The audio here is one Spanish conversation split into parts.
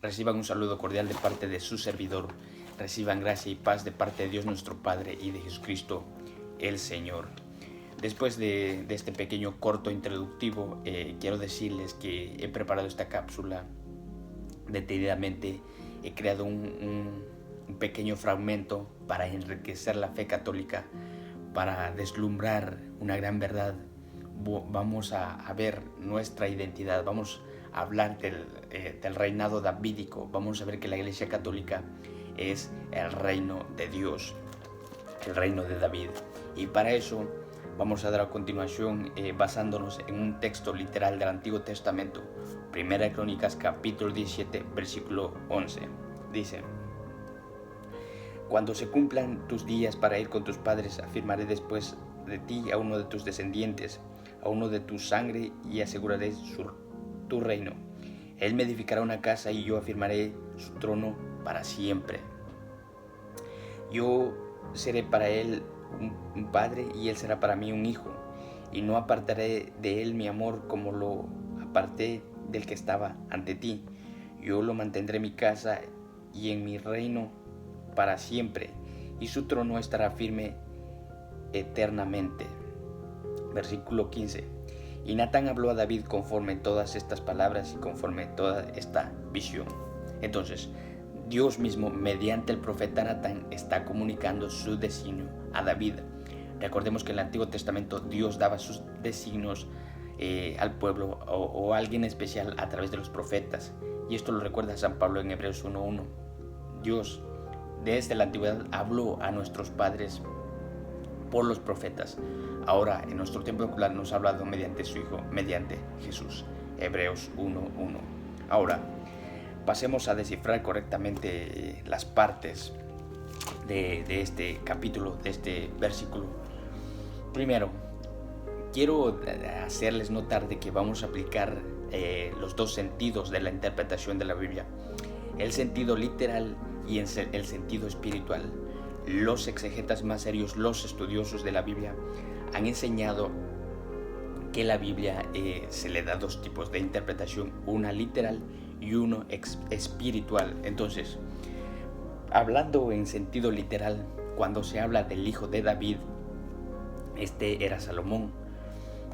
Reciban un saludo cordial de parte de su servidor. Reciban gracia y paz de parte de Dios nuestro Padre y de Jesucristo el Señor. Después de este pequeño corto introductivo, quiero decirles que he preparado esta cápsula detenidamente. He creado un pequeño fragmento para enriquecer la fe católica, para deslumbrar una gran verdad. Vamos a ver nuestra identidad, vamos a hablar del reinado davídico. Vamos a ver que la Iglesia Católica es el reino de Dios, el reino de David. Y para eso vamos a dar a continuación, basándonos en un texto literal del Antiguo Testamento, Primera de Crónicas capítulo 17, versículo 11. Dice: cuando se cumplan tus días para ir con tus padres, afirmaré después de ti a uno de tus descendientes, a uno de tu sangre, y aseguraré tu reino. Él me edificará una casa y yo afirmaré su trono para siempre. Yo seré para él un padre y él será para mí un hijo, y no apartaré de él mi amor como lo aparté del que estaba ante ti. Yo lo mantendré en mi casa y en mi reino para siempre, y su trono estará firme eternamente. Versículo 15. Y Natán habló a David conforme todas estas palabras y conforme toda esta visión. Entonces, Dios mismo, mediante el profeta Natán, está comunicando su designio a David. Recordemos que en el Antiguo Testamento Dios daba sus designios al pueblo o a alguien especial a través de los profetas. Y esto lo recuerda San Pablo en Hebreos 1:1. Dios desde la antigüedad habló a nuestros padres por los profetas. Ahora, en nuestro tiempo secular, nos ha hablado mediante su Hijo, mediante Jesús. Hebreos 1:1. Ahora, pasemos a descifrar correctamente las partes de este capítulo, de este versículo. Primero, quiero hacerles notar de que vamos a aplicar los dos sentidos de la interpretación de la Biblia: el sentido literal y el sentido espiritual. Los exegetas más serios, los estudiosos de la Biblia, han enseñado que la Biblia se le da dos tipos de interpretación, una literal y uno espiritual. Entonces, hablando en sentido literal, cuando se habla del hijo de David, este era Salomón,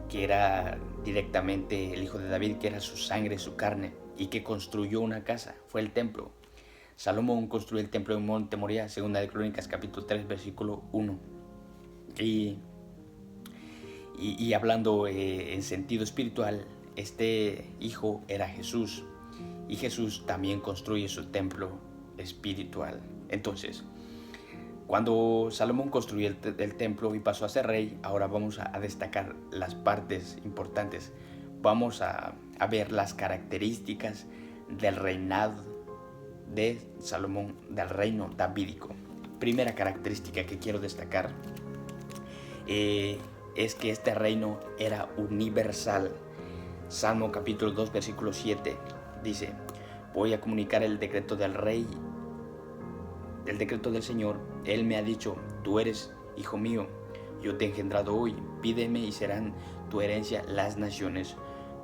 que era directamente el hijo de David, que era su sangre, su carne, y que construyó una casa, fue el templo. Salomón construyó el templo en Monte Moriah, Segunda de Crónicas capítulo 3, versículo 1. Y hablando en sentido espiritual, este hijo era Jesús, y Jesús también construye su templo espiritual. Entonces, cuando Salomón construyó el templo y pasó a ser rey, ahora vamos a destacar las partes importantes. Vamos a ver las características del reinado de Salomón, del reino davídico. Primera característica que quiero destacar es que este reino era universal. Salmo capítulo 2, versículo 7 dice: voy a comunicar el decreto del rey, el decreto del Señor. Él me ha dicho: tú eres hijo mío, yo te he engendrado hoy. Pídeme y serán tu herencia las naciones,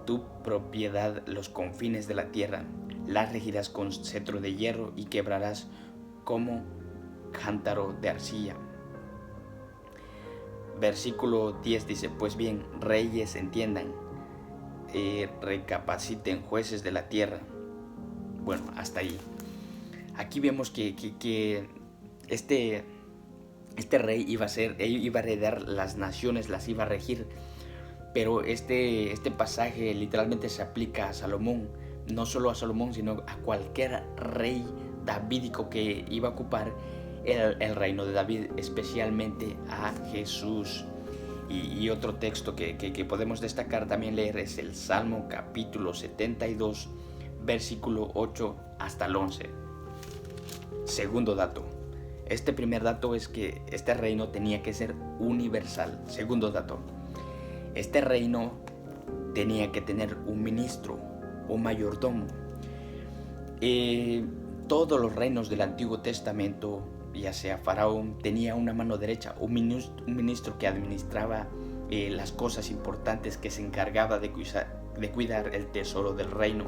tu propiedad los confines de la tierra. Las regirás con cetro de hierro y quebrarás como cántaro de arcilla. Versículo 10 dice: pues bien, reyes, entiendan, recapaciten, jueces de la tierra. Bueno, hasta ahí. Aquí vemos que este rey iba a heredar las naciones, las iba a regir. Pero este pasaje literalmente se aplica a Salomón, no solo a Salomón, sino a cualquier rey davídico que iba a ocupar el reino de David, especialmente a Jesús. Y otro texto que podemos destacar, también leer, es el Salmo capítulo 72, versículo 8 hasta el 11. Segundo dato. Este primer dato es que este reino tenía que ser universal. Segundo dato. Este reino tenía que tener un ministro, un mayordomo. Todos los reinos del Antiguo Testamento, ya sea Faraón, tenía una mano derecha, un ministro que administraba las cosas importantes, que se encargaba de cuidar el tesoro del reino.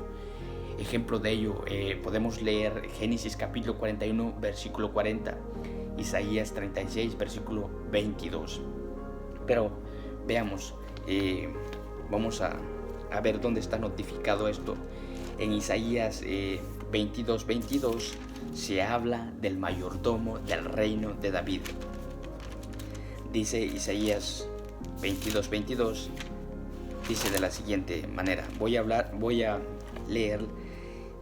ejemplo de ello, podemos leer Génesis capítulo 41, versículo 40, Isaías 36, versículo 22. Pero veamos, vamos a ver dónde está notificado esto. En Isaías 22, 22 se habla del mayordomo del reino de David. Dice Isaías 22, 22, dice de la siguiente manera. Voy a leer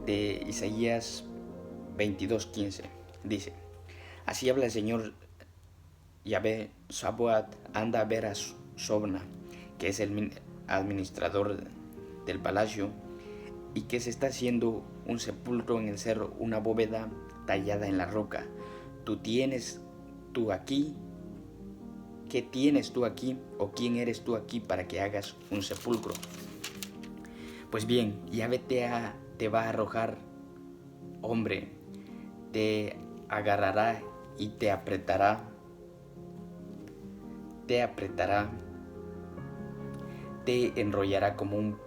de Isaías 22, 15. Dice: así habla el Señor Yahvé Sabaoth, anda a ver a Sobna, que es el administrador del palacio, y que se está haciendo un sepulcro en el cerro, una bóveda tallada en la roca. ¿Qué tienes tú aquí? ¿O quién eres tú aquí para que hagas un sepulcro? Pues bien, Yahvé te va a arrojar, hombre, te agarrará y te apretará, te enrollará como un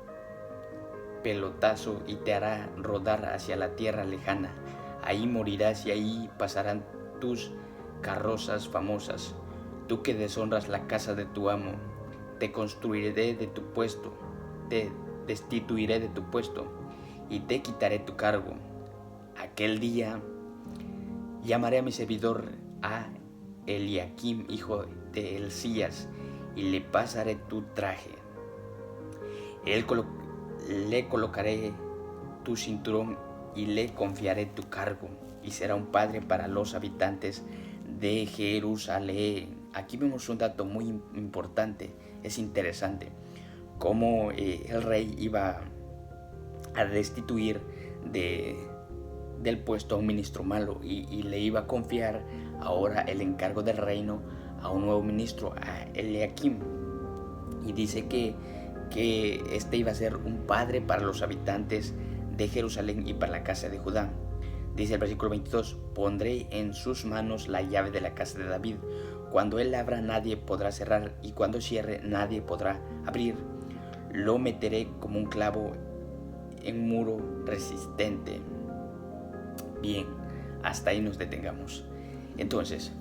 pelotazo y te hará rodar hacia la tierra lejana. Ahí morirás y ahí pasarán tus carrozas famosas. Tú que deshonras la casa de tu amo, te constituiré de tu puesto, te destituiré de tu puesto y te quitaré tu cargo. Aquel día llamaré a mi servidor, a Eliakim, hijo de Hilcías, y le pasaré tu traje. Le colocaré tu cinturón y le confiaré tu cargo, y será un padre para los habitantes de Jerusalén. Aquí vemos un dato muy importante, es interesante, cómo el rey iba a destituir del puesto a un ministro malo y le iba a confiar ahora el encargo del reino a un nuevo ministro, a Eliakim. Y dice que este iba a ser un padre para los habitantes de Jerusalén y para la casa de Judá. Dice el versículo 22, pondré en sus manos la llave de la casa de David. Cuando él abra, nadie podrá cerrar, y cuando cierre, nadie podrá abrir. Lo meteré como un clavo en un muro resistente. Bien, hasta ahí nos detengamos. Entonces,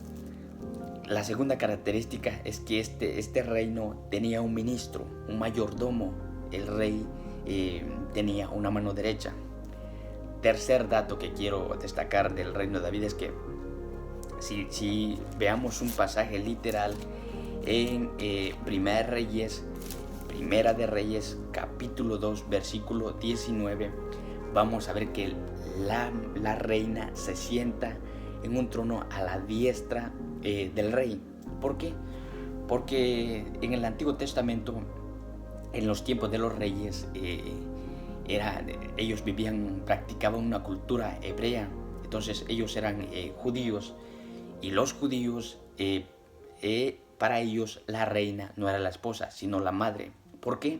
la segunda característica es que este reino tenía un ministro, un mayordomo. El rey tenía una mano derecha. Tercer dato que quiero destacar del reino de David es que si veamos un pasaje literal en Primera de Reyes, capítulo 2, versículo 19, vamos a ver que la reina se sienta en un trono a la diestra del rey. ¿Por qué? Porque en el Antiguo Testamento, en los tiempos de los reyes, ellos practicaban una cultura hebrea. Entonces ellos eran judíos, y los judíos, para ellos la reina no era la esposa, sino la madre. ¿Por qué?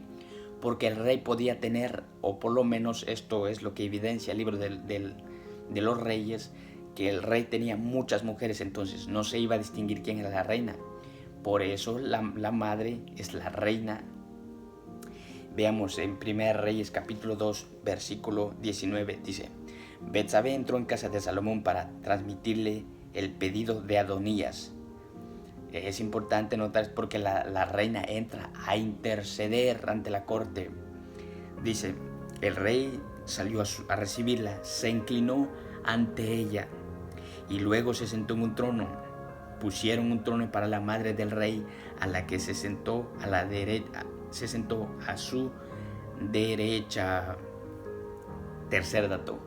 Porque el rey podía tener, o por lo menos esto es lo que evidencia el libro de los reyes, que el rey tenía muchas mujeres, entonces no se iba a distinguir quién era la reina. Por eso la madre es la reina. Veamos en 1 Reyes capítulo 2, versículo 19, dice: Betsabé entró en casa de Salomón para transmitirle el pedido de Adonías. Es importante notar porque la reina entra a interceder ante la corte. Dice, el rey salió a recibirla, se inclinó ante ella y luego se sentó en un trono. Pusieron un trono para la madre del rey, a la que se sentó a la derecha. Se sentó a su derecha. Tercer dato: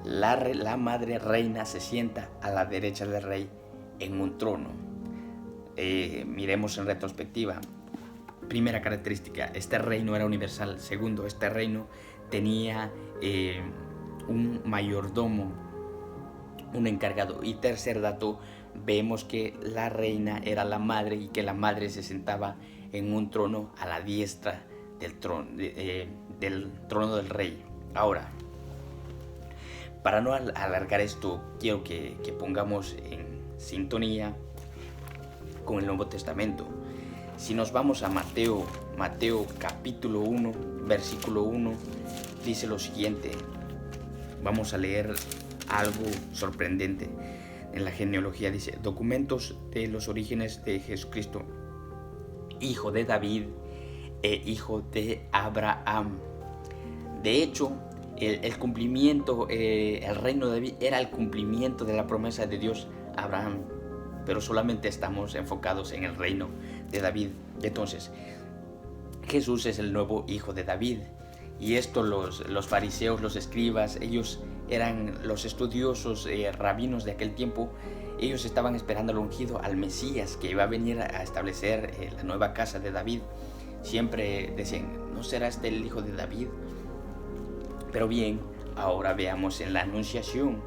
la madre reina se sienta a la derecha del rey en un trono. Miremos en retrospectiva. Primera característica: este reino era universal. Segundo, este reino tenía un mayordomo, un encargado. Y tercer dato, vemos que la reina era la madre y que la madre se sentaba en un trono a la diestra del trono del rey. Ahora, para no alargar esto, quiero que pongamos en sintonía con el Nuevo Testamento. Si nos vamos a Mateo capítulo 1, versículo 1, dice lo siguiente: vamos a leer algo sorprendente. En la genealogía dice: documentos de los orígenes de Jesucristo, hijo de David e hijo de Abraham. De hecho, el cumplimiento, el reino de David era el cumplimiento de la promesa de Dios a Abraham, pero solamente estamos enfocados en el reino de David. Entonces, Jesús es el nuevo hijo de David, y esto los fariseos, los escribas, ellos eran los estudiosos rabinos de aquel tiempo. Ellos estaban esperando al ungido, al Mesías, que iba a venir a establecer la nueva casa de David. Siempre decían: ¿no será este el hijo de David? Pero bien, ahora veamos en la Anunciación.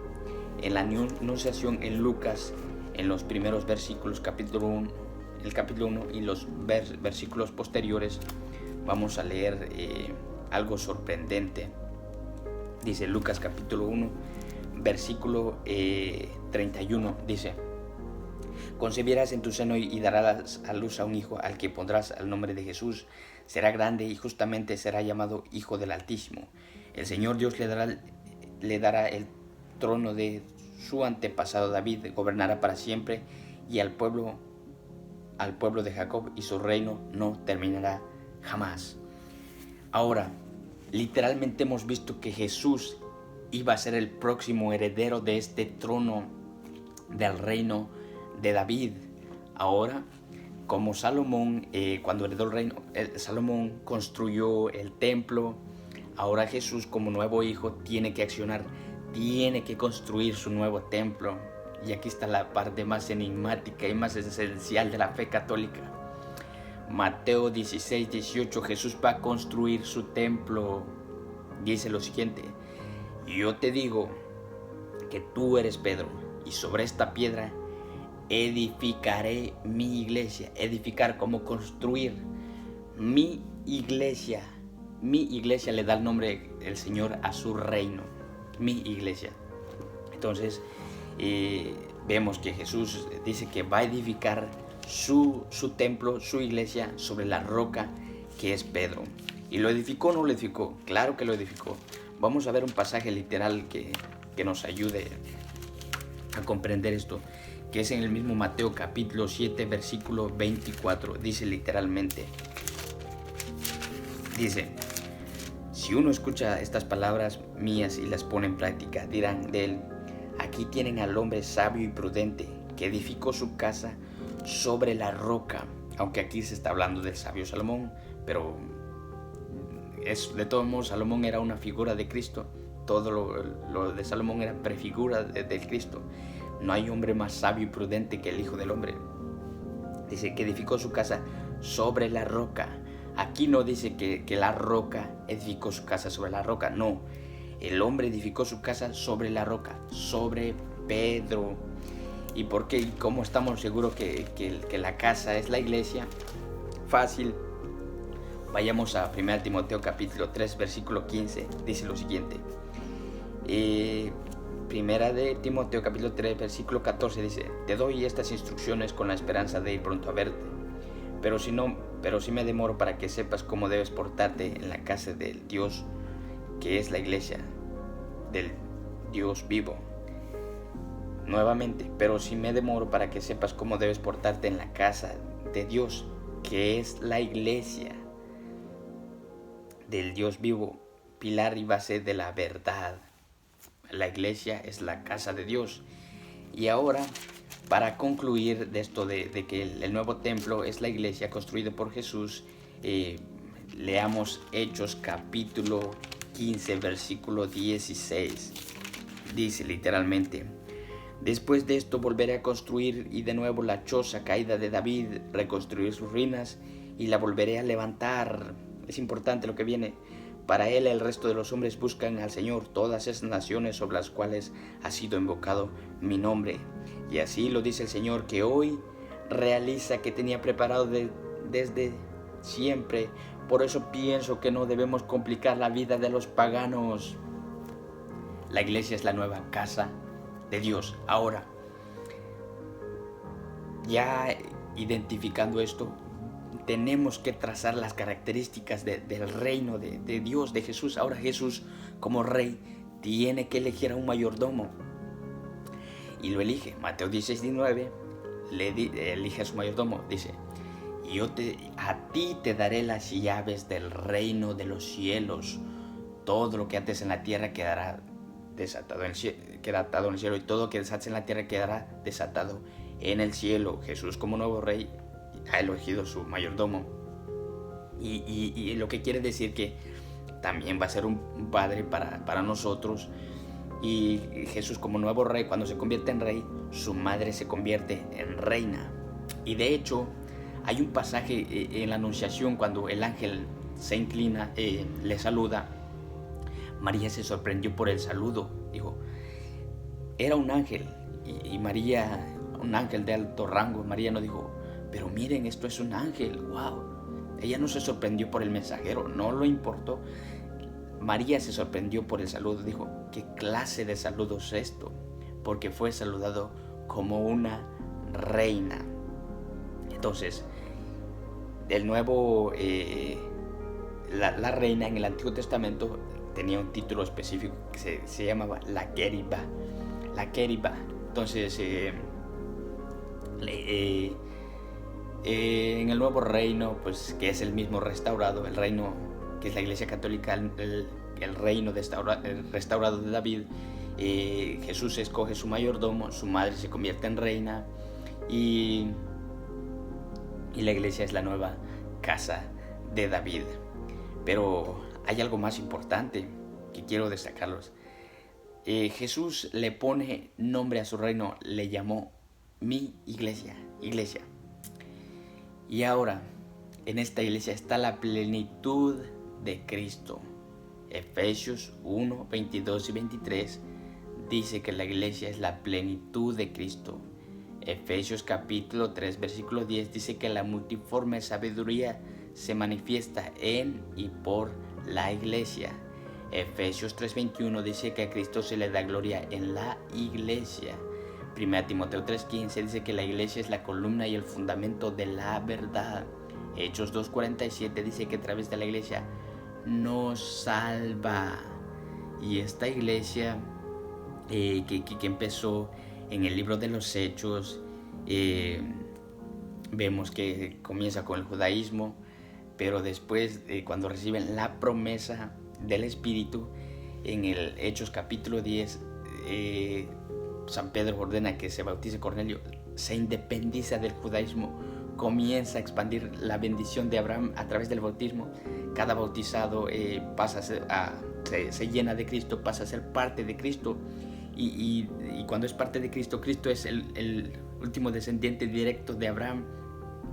En la Anunciación en Lucas, en los primeros versículos, el capítulo 1 y los versículos posteriores, vamos a leer algo sorprendente. Dice Lucas capítulo 1, versículo 31, dice: concebirás en tu seno y darás a luz a un hijo, al que pondrás el nombre de Jesús. Será grande y justamente será llamado Hijo del Altísimo. El Señor Dios le dará el trono de su antepasado David, gobernará para siempre, y al pueblo de Jacob, y su reino no terminará jamás. Ahora, literalmente hemos visto que Jesús iba a ser el próximo heredero de este trono del reino de David. Ahora, como Salomón, cuando heredó el reino, Salomón construyó el templo. Ahora Jesús, como nuevo hijo, tiene que accionar, tiene que construir su nuevo templo. Y aquí está la parte más enigmática y más esencial de la fe católica. Mateo 16, 18, Jesús va a construir su templo. Dice lo siguiente: yo te digo que tú eres Pedro, y sobre esta piedra edificaré mi iglesia. Edificar, como construir. Mi iglesia. Mi iglesia le da el nombre el Señor a su reino. Mi iglesia. Entonces, vemos que Jesús dice que va a edificar su templo, su iglesia, sobre la roca que es Pedro. ¿Y lo edificó o no lo edificó? Claro que lo edificó. Vamos a ver un pasaje literal que nos ayude a comprender esto, que es en el mismo Mateo capítulo 7, versículo 24. Dice literalmente, dice: si uno escucha estas palabras mías y las pone en práctica, dirán de él: aquí tienen al hombre sabio y prudente, que edificó su casa sobre la roca. Aunque aquí se está hablando del sabio Salomón, pero de todos modos Salomón era una figura de Cristo. Todo lo de Salomón era prefigura del Cristo. No hay hombre más sabio y prudente que el Hijo del Hombre. Dice que edificó su casa sobre la roca. Aquí no dice que la roca edificó su casa sobre la roca, no. El hombre edificó su casa sobre la roca, sobre Pedro. ¿Y por qué? ¿Cómo estamos seguros que la casa es la iglesia? Fácil. Vayamos a 1 Timoteo capítulo 3, versículo 15. Dice lo siguiente. Primera de Timoteo capítulo 3, versículo 14 dice: te doy estas instrucciones con la esperanza de ir pronto a verte. Pero si me demoro para que sepas cómo debes portarte en la casa del Dios, que es la iglesia del Dios vivo. Nuevamente, pero si me demoro para que sepas cómo debes portarte en la casa de Dios, que es la iglesia del Dios vivo, pilar y base de la verdad. La iglesia es la casa de Dios. Y ahora, para concluir de esto de que el nuevo templo es la iglesia construida por Jesús, leamos Hechos capítulo 15, versículo 16. Dice literalmente: después de esto volveré a construir y de nuevo la choza caída de David, reconstruir sus ruinas y la volveré a levantar. Es importante lo que viene. Para él el resto de los hombres buscan al Señor, todas esas naciones sobre las cuales ha sido invocado mi nombre. Y así lo dice el Señor, que hoy realiza que tenía preparado desde siempre. Por eso pienso que no debemos complicar la vida de los paganos. La iglesia es la nueva casa de Dios. Ahora, ya identificando esto, tenemos que trazar las características del reino de Dios, de Jesús. Ahora Jesús, como rey, tiene que elegir a un mayordomo. Y lo elige. Mateo 16:19 elige a su mayordomo. Dice, a ti te daré las llaves del reino de los cielos. Todo lo que ates en la tierra quedará atado en el cielo, y todo lo que desates en la tierra quedará desatado en el cielo. Jesús, como nuevo rey, ha elegido su mayordomo. Y lo que quiere decir que también va a ser un padre para nosotros. Y Jesús, como nuevo rey, cuando se convierte en rey, su madre se convierte en reina. Y de hecho, hay un pasaje en la Anunciación cuando el ángel se inclina, le saluda. María se sorprendió por el saludo. Dijo, era un ángel. Y María, un ángel de alto rango. María no dijo, pero miren, esto es un ángel. ¡Wow! Ella no se sorprendió por el mensajero, no lo importó. María se sorprendió por el saludo. Dijo, ¿qué clase de saludo es esto? Porque fue saludado como una reina. Entonces, el nuevo, la reina en el Antiguo Testamento tenía un título específico que se llamaba la queriba. La queriba. Entonces, en el nuevo reino, pues que es el mismo restaurado, el reino que es la Iglesia Católica, el reino restaurado de David, Jesús escoge su mayordomo, su madre se convierte en reina y la iglesia es la nueva casa de David. Pero hay algo más importante que quiero destacarlos. Jesús le pone nombre a su reino, le llamó mi iglesia. Y ahora, en esta iglesia está la plenitud de Cristo. Efesios 1, 22 y 23 dice que la iglesia es la plenitud de Cristo. Efesios capítulo 3, versículo 10 dice que la multiforme sabiduría se manifiesta en y por la iglesia. Efesios 3:21 dice que a Cristo se le da gloria en la iglesia. 1 Timoteo 3:15 dice que la iglesia es la columna y el fundamento de la verdad. Hechos 2:47 dice que a través de la iglesia nos salva. Y esta iglesia que empezó en el libro de los Hechos, vemos que comienza con el judaísmo, pero después cuando reciben la promesa del Espíritu, en el Hechos capítulo 10, San Pedro ordena que se bautice Cornelio, se independiza del judaísmo, comienza a expandir la bendición de Abraham a través del bautismo. Cada bautizado se llena de Cristo, pasa a ser parte de Cristo. Y cuando es parte de Cristo, Cristo es el último descendiente directo de Abraham.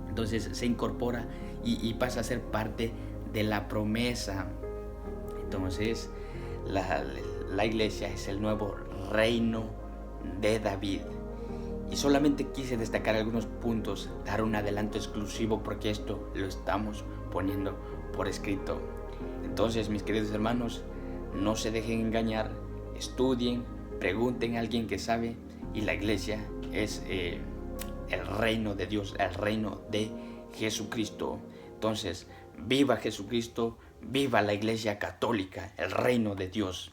Entonces se incorpora y pasa a ser parte de la promesa. Entonces la iglesia es el nuevo reino de David. Y solamente quise destacar algunos puntos, dar un adelanto exclusivo porque esto lo estamos poniendo por escrito. Entonces, mis queridos hermanos, no se dejen engañar, estudien, pregunten a alguien que sabe, y la iglesia es el reino de Dios, el reino de Jesucristo. Entonces, viva Jesucristo, viva la iglesia católica, el reino de Dios.